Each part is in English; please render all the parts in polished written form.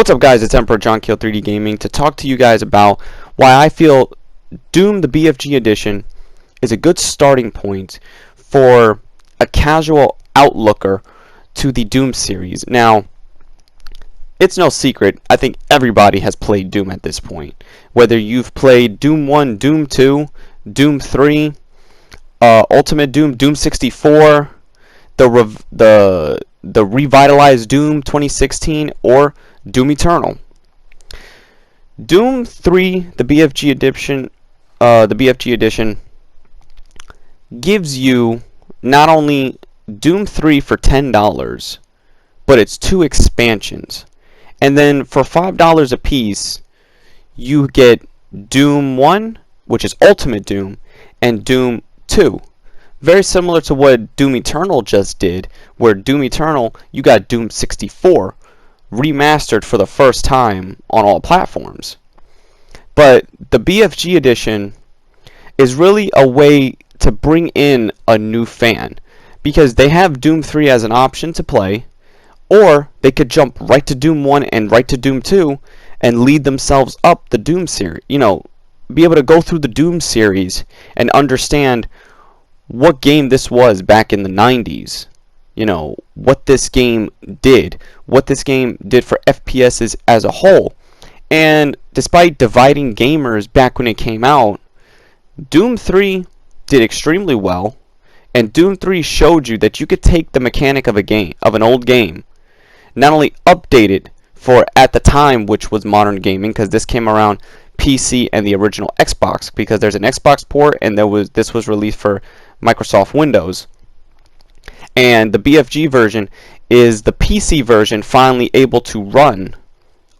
What's up, guys? It's Emperor John Kill 3D Gaming to talk to you guys about why I feel Doom the BFG edition is a good starting point for a casual outlooker to the Doom series. Now, it's no secret, I think everybody has played Doom at this point. Whether you've played Doom 1, Doom 2, Doom 3, Ultimate Doom, Doom 64, the revitalized Doom 2016, or Doom Eternal. Doom 3, the BFG edition, gives you not only Doom 3 for $10, but it's 2 expansions. And then for $5 a piece, you get Doom 1, which is Ultimate Doom, and Doom 2. Very similar to what Doom Eternal just did, where Doom Eternal, you got Doom 64 remastered for the first time on all platforms. But the BFG edition is really a way to bring in a new fan, because they have Doom 3 as an option to play, or they could jump right to Doom 1 and right to Doom 2 and lead themselves up the Doom series. You know, be able to go through the Doom series and understand what game this was back in the 90s. You know, what this game did. What this game did for FPSs as a whole. And despite dividing gamers back when it came out, Doom 3 did extremely well. And Doom 3 showed you that you could take the mechanic of an old game, not only update it for at the time, which was modern gaming, because this came around PC and the original Xbox, because there's an Xbox port and this was released for Microsoft Windows. And the BFG version is the PC version finally able to run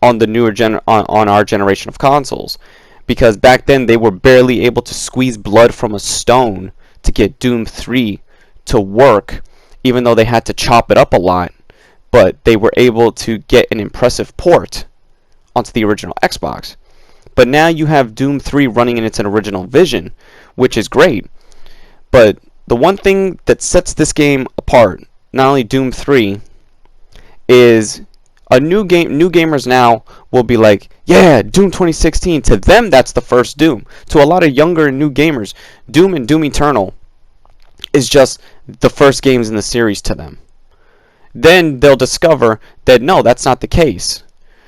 on the newer on our generation of consoles, because back then they were barely able to squeeze blood from a stone to get Doom 3 to work, even though they had to chop it up a lot. But they were able to get an impressive port onto the original Xbox. But now you have Doom 3 running in its original vision, which is great. But the one thing that sets this game apart, not only Doom 3, is a new gamers now will be like, yeah, Doom 2016. To them, that's the first Doom. To a lot of younger and new gamers, Doom and Doom Eternal is just the first games in the series to them. Then they'll discover that no, that's not the case.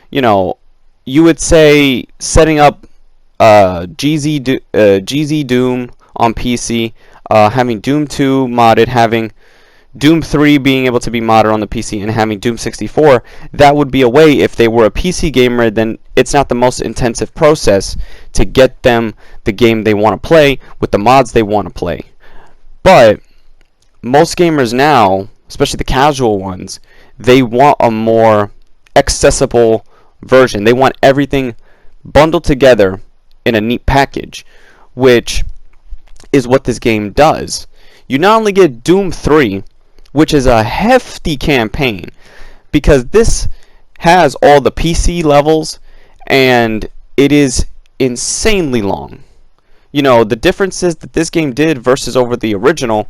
You know, you would say setting up GZ Doom on PC, having Doom 2 modded, having Doom 3 being able to be modded on the PC, and having Doom 64, that would be a way, if they were a PC gamer, then it's not the most intensive process to get them the game they want to play with the mods they want to play. But most gamers now, especially the casual ones, they want a more accessible version. They want everything bundled together in a neat package, which is what this game does. You not only get Doom 3, which is a hefty campaign, because this has all the PC levels and it is insanely long. You know, the differences that this game did versus over the original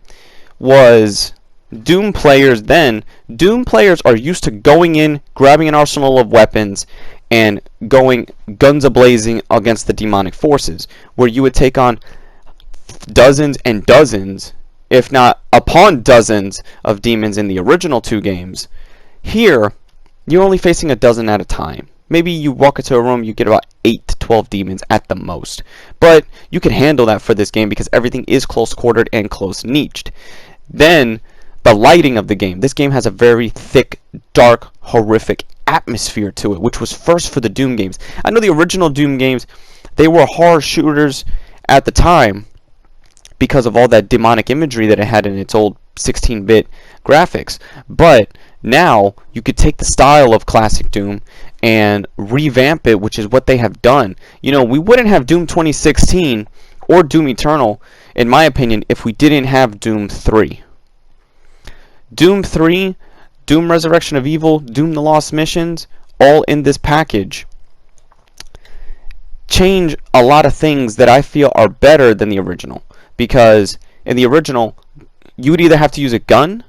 was Doom players are used to going in, grabbing an arsenal of weapons, and going guns a-blazing against the demonic forces, where you would take on dozens and dozens, if not upon dozens, of demons in the original 2 games. Here, you're only facing a dozen at a time. Maybe you walk into a room, you get about 8 to 12 demons at the most. But you can handle that for this game because everything is close-quartered and close-niched. Then, the lighting of the game. This game has a very thick, dark, horrific atmosphere to it, which was first for the Doom games. I know the original Doom games, they were horror shooters at the time because of all that demonic imagery that it had in its old 16-bit graphics. But now you could take the style of classic Doom and revamp it, which is what they have done. You know, we wouldn't have Doom 2016 or Doom Eternal, in my opinion, if we didn't have Doom 3. Doom 3, Doom Resurrection of Evil, Doom the Lost Missions, all in this package, change a lot of things that I feel are better than the original. Because in the original, you would either have to use a gun,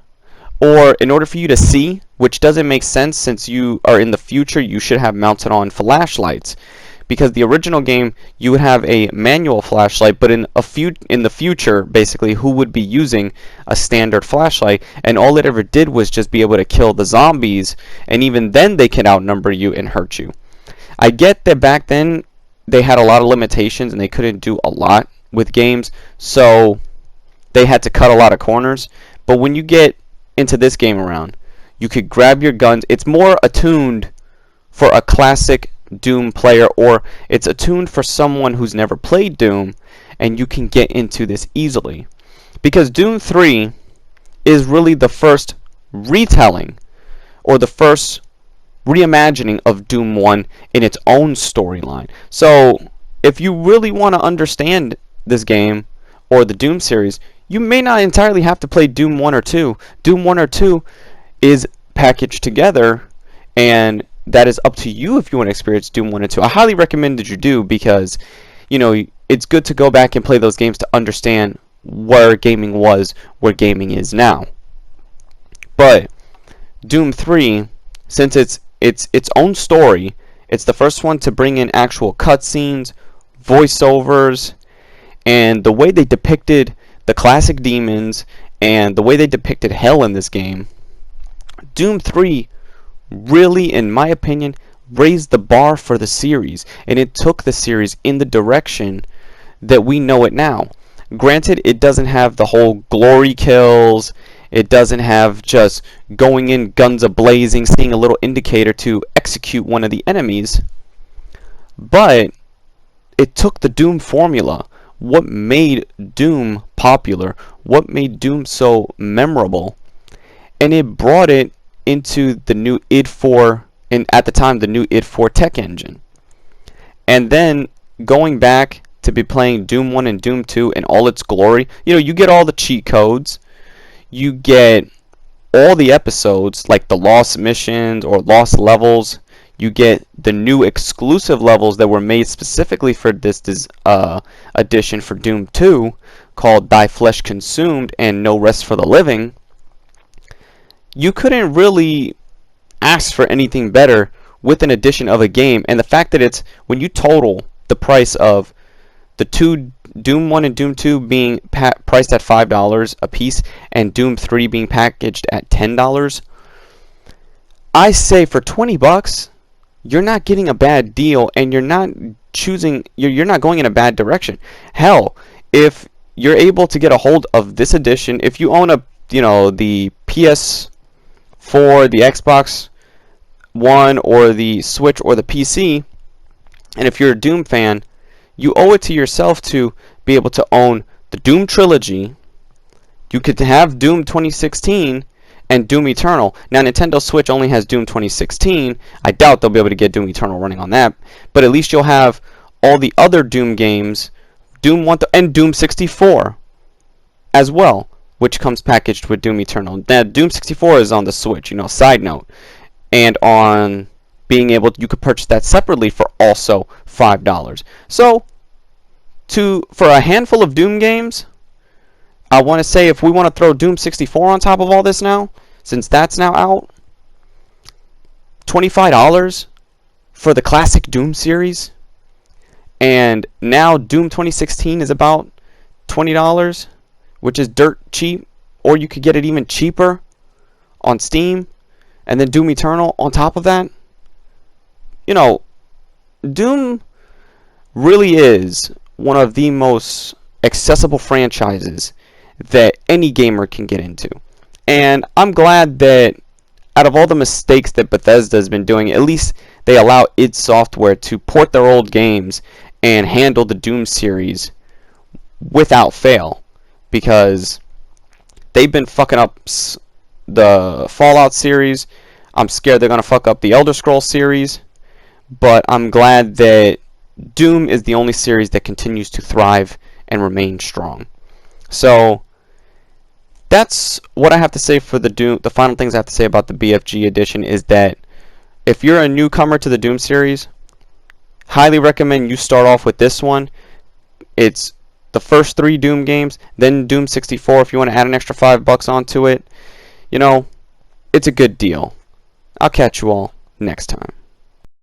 or in order for you to see which doesn't make sense since you are in the future. You should have mounted on flashlights, because the original game you would have a manual flashlight, but in the future, basically, who would be using a standard flashlight, and all it ever did was just be able to kill the zombies, and even then they can outnumber you and hurt you. I get that back then they had a lot of limitations and they couldn't do a lot with games, so they had to cut a lot of corners. But when you get into this game around, you could grab your guns. It's more attuned for a classic Doom player, or it's attuned for someone who's never played Doom, and you can get into this easily. Because Doom 3 is really the first retelling, or the first reimagining of Doom 1 in its own storyline. So if you really want to understand this game or the Doom series, you may not entirely have to play Doom 1 or 2. Doom 1 or 2 is packaged together, and that is up to you if you want to experience Doom 1 and 2. I highly recommend that you do, because it's good to go back and play those games to understand where gaming was, where gaming is now. But Doom 3, since it's its own story, it's the first one to bring in actual cutscenes, voiceovers, and the way they depicted the classic demons and the way they depicted hell in this game. Doom 3 really, in my opinion, raised the bar for the series, and it took the series in the direction that we know it now. Granted, it doesn't have the whole glory kills. It doesn't have just going in guns a-blazing, seeing a little indicator to execute one of the enemies. But it took the Doom formula. What made Doom popular, what made Doom so memorable, and it brought it into the new id 4, and at the time the new id 4 tech engine. And then going back to be playing Doom 1 and Doom 2 in all its glory, you get all the cheat codes, you get all the episodes, like the lost missions or lost levels. You get the new exclusive levels that were made specifically for this edition for Doom 2, called Thy Flesh Consumed and No Rest for the Living. You couldn't really ask for anything better with an edition of a game. And the fact that it's, when you total the price of the two, Doom 1 and Doom 2 being priced at $5 a piece, and Doom 3 being packaged at $10, I say for $20, you're not getting a bad deal, and you're not going in a bad direction. Hell, if you're able to get a hold of this edition, if you own the PS4, the Xbox One, or the Switch, or the PC, and if you're a Doom fan, you owe it to yourself to be able to own the Doom trilogy. You could have Doom 2016 and Doom Eternal. Now, Nintendo Switch only has Doom 2016. I doubt they'll be able to get Doom Eternal running on that. But at least you'll have all the other Doom games, Doom 1 and Doom 64 as well, which comes packaged with Doom Eternal. Now, Doom 64 is on the Switch, side note. And on being able, you could purchase that separately for also $5. So, for a handful of Doom games, I want to say, if we want to throw Doom 64 on top of all this now, since that's now out, $25 for the classic Doom series, and now Doom 2016 is about $20, which is dirt cheap, or you could get it even cheaper on Steam, and then Doom Eternal on top of that. Doom really is one of the most accessible franchises that any gamer can get into. And I'm glad that out of all the mistakes that Bethesda has been doing, at least they allow id Software to port their old games and handle the Doom series without fail, because they've been fucking up the Fallout series. I'm scared they're going to fuck up the Elder Scrolls series, but I'm glad that Doom is the only series that continues to thrive and remain strong. So that's what I have to say for the Doom. The final things I have to say about the BFG edition is that if you're a newcomer to the Doom series, highly recommend you start off with this one. It's the first 3 Doom games, then Doom 64 if you want to add an extra $5 onto it. It's a good deal. I'll catch you all next time.